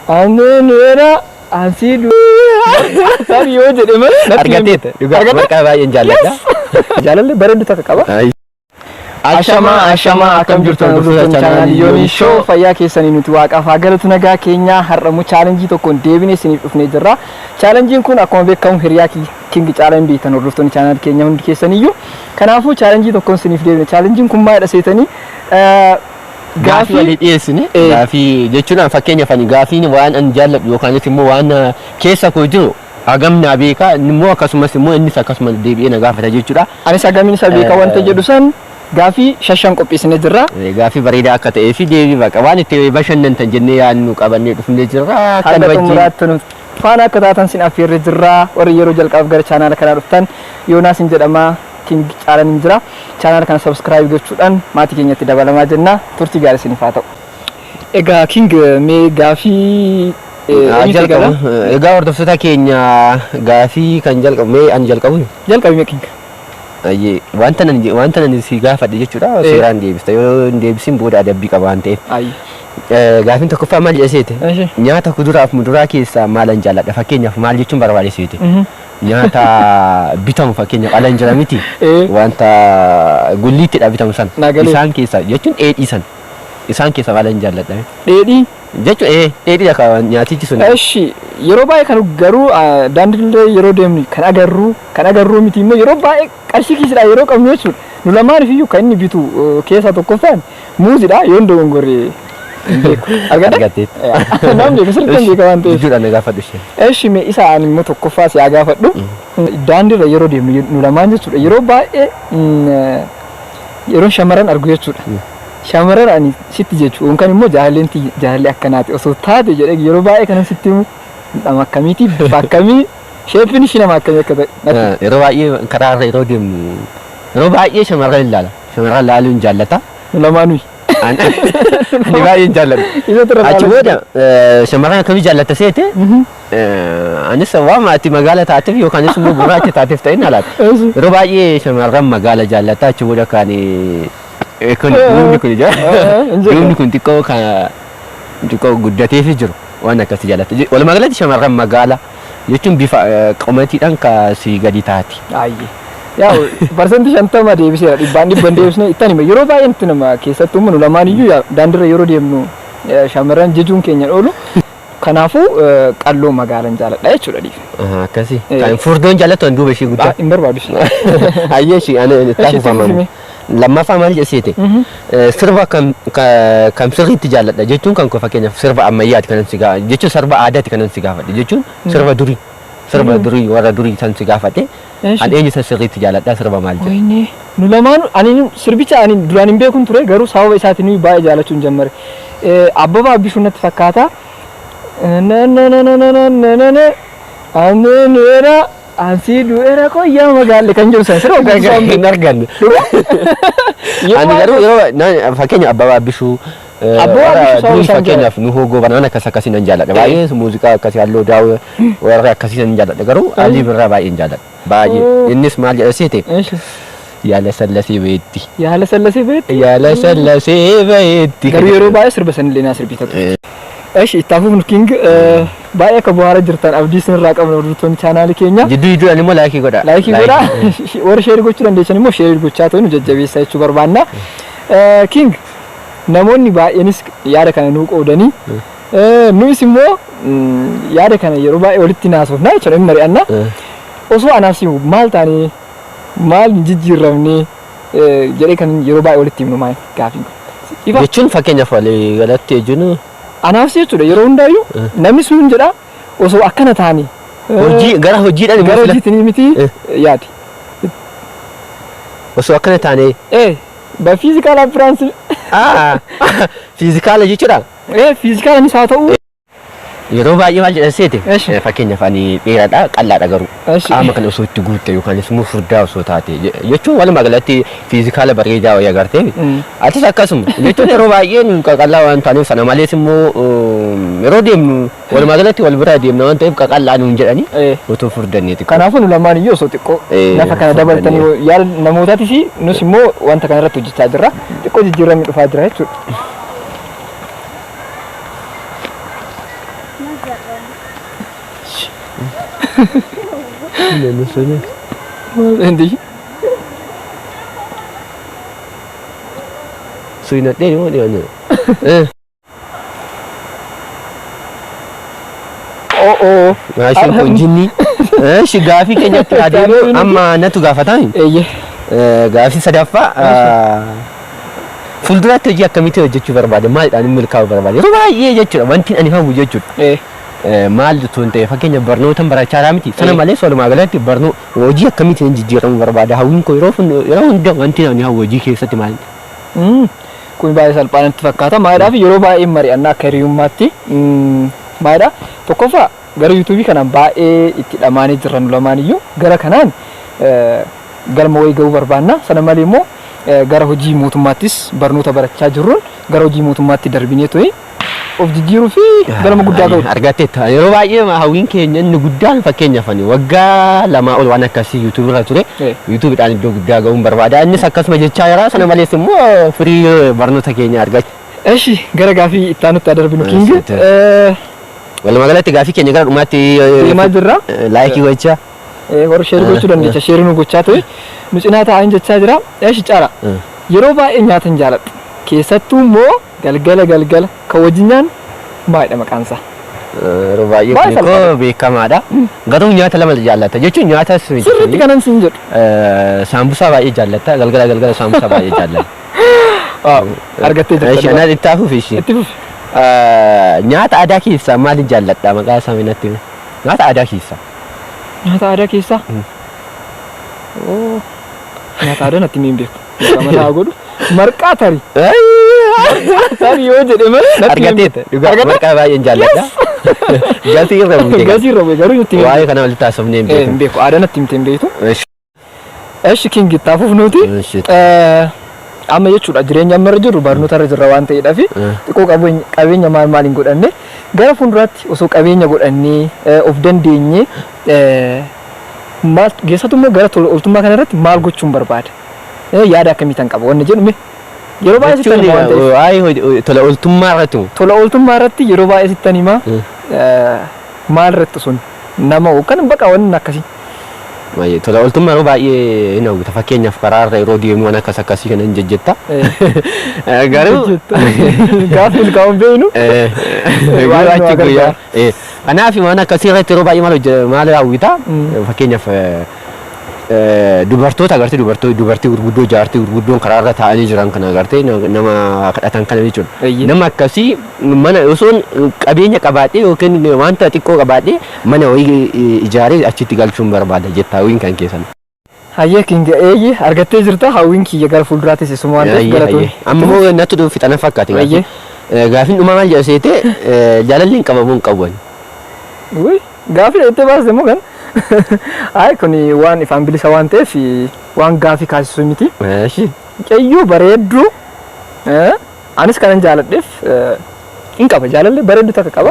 Anuunera ansidu. Tabii yoo jedhame argateeta dhugaa marqaa baay'een jaalladha. Jaalalli bareedu takka qaba. Ashama akkam jirtu hordoftoota chaanaalii Yoonii Show fayyaa keessanii nuti waaqaaf haa galatu nagaa keenya har'amu chaalenjii tokkoon deebinee isiniif dhufnee jirra. Chaalenjiin kun akkuma beekamu hiriyaa King Caalaan beektan hordoftoonni chaanaalii keenya hundi keessaniyyuu. Kanaafuu chaalenjii tokkoon isiniif deebine. Chaalenjiin kun maalidha seetanii gaafii walii dhiyeessine gaafii jechuun fakkeenyaaf ani gaafiin waan an jaalladhu yookaan immoo waan keessa koo jiru hagamna beeka immoo akkasumas immoo innis akkasuma deebi'ee na gaafata jechuudha. Anis hagamin isa beeka wanta jedhu san gaafii shashan qopheessine jirra. Gaafii bareedaa akka ta'ee fi deebii baqa waan itti bashannantan jennee yaadnu qabannee dhufnee jirra. Kan wajjin faana akka taatan sin affeerree jirra. Warri yeroo jalqabaaf gara chaanaala kanaa dhuftan Yoonaas hin jedhama. King Caalaan jira. Channel kana subscribe gochuudhaan maatii keenyatti dabalamaa jenna. Turtii gaarii isiniif haa ta'u. Egaa King mee gaafii egaa hordoftoota keenya gaafii kan jalqabu mee an jalqabu? Jalqabi mee King. Ayyee wanta nan si gaafadhe jechuudha. Seeraan deebista. Yoo hin deebisin booda adabbii qaba waan ta'eef. Gaafiin tokkoffaa maal jedhaseete? Nyaata kuduraaf muduraa keessaa maalan jaalladha? Fakkeenyaaf maal jechuun barbaadeseete? Nyaata bitamu fakkeenyaaf ala hin jira miti wanta gulliittidha bitamu san isaan keessa jechuun dheedhii san isaan keessa maal hin jaalladha dheedhii jechuun dheedhii akka nyaatichi sun eshi yeroo baay'ee kan garuu daandiilee yeroo deemnu kan agarru miti immoo yeroo baay'ee qarshii kiisidha yeroo qabnu jechuudha nu lamaaniif iyyuu kan inni bitu keessa tokkoffaan muuzidha yoo hin dogongorre argateet namni sirriitti beeka waan ta'eef jechuudha na gaafadhu ishee eshi mee isa ani immoo tokkoffaa si gaafadhu daandiirra yeroo deemnu nu lamaan jechuudha yeroo baay'ee yeroo shamarran argu jechuudha shamarran ani sitti jechuudha yookaan immoo jaalallee akkanaati osoo taate jedhee yeroo baay'ee kanan sitti nama akkamiiti bifa akkamii sheefiin ishii nama akkamii akka ta'e yeroo baay'ee karaarra yeroo deemnu yeroo baay'ee shamarran ilaala shamarran ilaaluun jaallata lamaanuu ani baay'een jaalladha achi booda shamarran akkamii jaallata seete anis waa maatii magaala taateef yookaanis immoo gurraacha taateef ta'in alaata yeroo baay'ee shamarran magaala jaallata achi booda kan duubni kun xiqqoo guddateef jiru waan akkasii jaallata walumaa galatti shamarran magaala jechuun bifa qomatiidhaan kasii gadi taati. Yaa'u parsantii 50 deebiseera dhibbaan deebisne ittaan hima yeroo baay'ee nuti nama keessattuu nu lamaan iyyuu daandiirra yeroo deemnu shamarran jechuun keenya oolu kanaafuu qalloo magaalaan jaalladha jechuudha dhiif. Akkasii kan furdoon jaallattu duuba ishee guddaa hin barbaadu ishee. Ayyee ishee ani taasifamu. Lammaffaa maal jedhseete sirba kam sirriitti jaalladha jechuun kan koo fakkeenyaaf sirba ammayyaati kanan si gaafa jechuun sirba aadaati kanan si gaafadhe jechuun sirba durii warra durii san si gaafadhe. An eenyu san sirriitti jaalladha sirba maal jedha? Wayne nu lamaan ani sirbicha ani duraan hin beekun ture garuu sababa isaatiin baay'ee jaallachuun jammare. Abbabaa Abbishuu natti fakkaata. Anuunera ansiduera koyyaa magaalle kan jiru san sirba hin arganne. Ani garuu yeroo fakkeenya Abbabaa Abbishuu fakkeenyaaf nu hogoo banaan akkasii nan jaalladha baay'ee muuziqaa akkasii halluu daawwee warra akkasii nan jaalladha garuu Alii Birraa baay'een jaalladha baay'ee innis maal jedha seete yaala sallasee beetti garuu yeroo baay'ee sirba sanillee naa sirbitatu eshi ittaafuuf King baay'ee akka bu'aara jirtan abdii sinirraa qabna hordoftoonni chaanaalii keenya jidduu immoo laayikii godha warra sheerii gochuu dandeessan immoo sheerii gochaa ta'u nu jajjabeessa jechuu barbaanna King namoonni baay'eenis yaada kana nuu qoodanii nuus immoo yaada kana yeroo baay'ee walitti naasofna jechuudha hin mari'anna osoo anaaf simu maal taane maal jijjiiramne jedhee kan yeroo baay'ee walitti himnu maal gaafii jechuun fakkeenyaaf walii galatti jechuun anaaf jechuudha yeroo hundaayyuu namni sun jedha osoo akkana taane gara hojiitiin miti yaadi osoo akkana taane ba physical appearance fiizikaala jechuudha. Fiizikaalaanis haa ta'u yeroo baay'ee maal jedhaseete fakkeenyaaf ani dheeraadha qal'aadha garuu qaama kana osoo itti guutte yookaanis immoo furdaa osoo taate jechuun walumaa galatti fiizikaala bareedaa wayii agartee atis akkasuma jechuun yeroo baay'ee qaqallaa waan taaneef sana malees immoo yeroo deemnu walumaa galatti wal bira deemna waan ta'eef qaqallaa nuun jedhanii otoo furdanneeti. Kanaafuu nu lamaan iyyuu osoo xiqqoo nafa kana dabaltanii yaada namootaatii fi nus immoo wanta kana irratti hojjechaa jirra xiqqoo jijjiiramni dhufaa jira jechuudha. Hindi. Suinat din mo diyan. Oo. Mashin kun jinni. Si gaafi keenyatti adeemu amma natu gaafataan. Gaafi sadaffaa fuulduratti hojii akkamitti hojjechuu barbaade maalidhaan milkaa'uu barbaade yeroo baay'ee jechuudha wanti ani hawwu jechuudha. Maal tun ta'e fakkeenya barnootaan barachaa miti sana malees walumaa galatti hojii akkamitti jijjiiramuu barbaade hawwiin koo yeroo hunda wanti ani hawwu hojii keessatti maali. Kun baay'ee salphaatti fakkaata maayidhaaf yeroo baay'ee mari'annaa akka hiriyummaatti maayidha tokkoffaa gara yuutuubii kanaan baay'ee itti dhamaanii jiran lamaan iyyuu gara kanaan galma wayii ga'uu barbaanna sana malee immoo gara hojii mootummaattis barnoota barachaa jirruun gara hojii mootummaatti darbinee to'ee of jijjiiruu fi galma guddaa ga'u argateetta yeroo baay'ee hawwiin keenya inni guddaan fakkeenyaaf waggaa lamaa ol waan akkasii yuutuubii irra ture yuutuubiidhaan iddoo guddaa ga'uun barbaada innis akkasuma jechaa jira sana malees immoo firii barnoota keenya argacha. Eshi gara gaafii itti aanutti darbinu King walumaa galatti gaafii keenya gara dhumaatti deemaa jirra laayikii gochaa warra sheerii gochuu dandeecha sheerii nu gochaa ta'e nu cinaa taa'an jechaa jira. Eshi caala yeroo baay'ee nyaata hin jaaladhu keessattuu immoo galgala ka wajjinyaan baay'ee maqaan isaa. Yeroo baay'ee kun beekamaadha. Garuu nyaata lama jaallata jechuun nyaata sirriitti kanan siin jedhu. Saambusaa baay'ee jaallata galgala saambusaa baay'ee jaallata. Argattee jirta. Eshi ana itti hafuuf ishi. Itti fufi. Nyaata aadaa keessaa maal jaalladha maqaa isaa minatti nyaata aadaa keessaa. Nyaata aadaa keessaa. Nyaata aadaa natti hin beeku. Mana godhu marqaa tarii. Tarii yoo jedhe malee argateetta dhugaa marqaa baay'ee jaalladha. Gatii irra buute. Gatii irra buute garuu nutti waa'ee kana walitti haasofnee hin beeku. Aadaa natti himtee hin beektu. Eshi King ittaafuuf nuti amma jechuudha jireenya amma irra jirru barnoota irra jirra waan ta'eedhaaf xiqqoo qabeenya maaliin godhanne gara fuulduraatti osoo qabeenya godhannee of dandeenye maal keessattuu immoo gara tola ooltummaa kana irratti maal gochuun barbaada yaada akkamiitan qaba wanni jedhume yeroo baay'ee sittan waan ta'eef tola ooltummaa irratti yeroo baay'ee sittan himaa maal irratti sun nama kan baqa wanni akkasii. Tola ooltummaa yeroo baay'ee hin hawwita fakkeenyaaf karaa irra yeroo deemu waan akkasii kana hin jejjetta. Garuu gaafa milkaa'uun beeknu achi guyyaa. Kanaaf waan akkasii irratti yeroo baay'ee maal hawwita fakkeenyaaf dubartoota agartee dubartii gurguddoo jaartii gurguddoon karaa irra taa'anii jiran kana agartee nama kadhatan kana jechuudha. Nama akkasii mana osoo qabeenya qabaatee yookiin wanta xiqqoo qabaatee mana wayii ijaaree achitti galchuun barbaada jetta hawwiin kan keessan. Hayyee King argattee jirta hawwiin kiyya gara fuulduraattis isuma waan ta'eef galatoon. Amma immoo natti dhufu fixana fakkaate. Gaafiin dhumaa maal jedhaseete jaalalli hin qabamu hin qabu. Gaafii itti baasde immoo kan ay kun waan ifaan bilisa waan ta'eef waan gaafii kaasisu miti. Qeyyuu bareedduu anis kanan jaaladheef hin qaba jaalalli bareedduu takka qaba.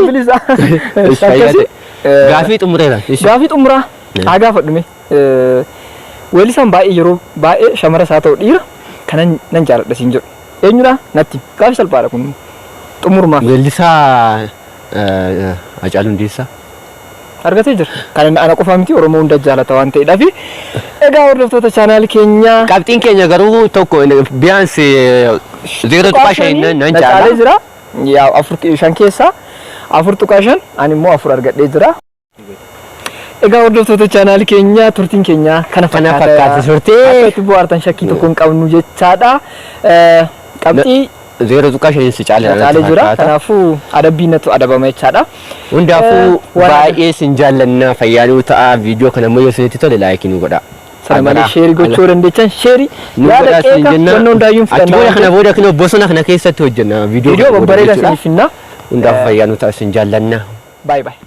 Bilisa. Gaafii xumureera. Gaafii xumuraa haa gaafadhume weellisaan baay'ee yeroo baay'ee shamara isaa ta'u dhiira kanan nan jaaladha siin jedhu eenyudha natti gaafii salphaadha kun xumurumaa. Weellisaa Hacaaluu Hundeessaa. Argatee jira. Kan ana qofaa miti Oromoo hunda jaalata waan ta'eedhaaf. Egaa hordoftoota chaanaal keenya qabxiin keenya garuu tokko biyyaans 0.5 nan caalee jira. Yaa 4.5 keessaa 4.5 ani immoo 4 argadhee jira. Egaa hordoftoota chaanaal keenya turtiin keenya kana fakkaata turtee akka itti bu'aartan shakkii tokko hin qabnu jechaadha. Qabxii 0.5 caalee jira. Kanaafuu adabbiinatu adabama jechaadha. Hundaafuu baay'ee sin jaallanna fayyaaduu ta'a viidiyoo kana immoo yoo isinitti tole laayikii nu godha. Sana malee sheerii gochuu dandeechan sheerii yaada qeeqa wanna hundaayyuun fudhannaa. Kana booda kana bosona kana keessatti hojjenna viidiyoo babbareedaa isiniif finna. Hundaafuu fayyaaduu ta'a sin jaallanna. Bye bye.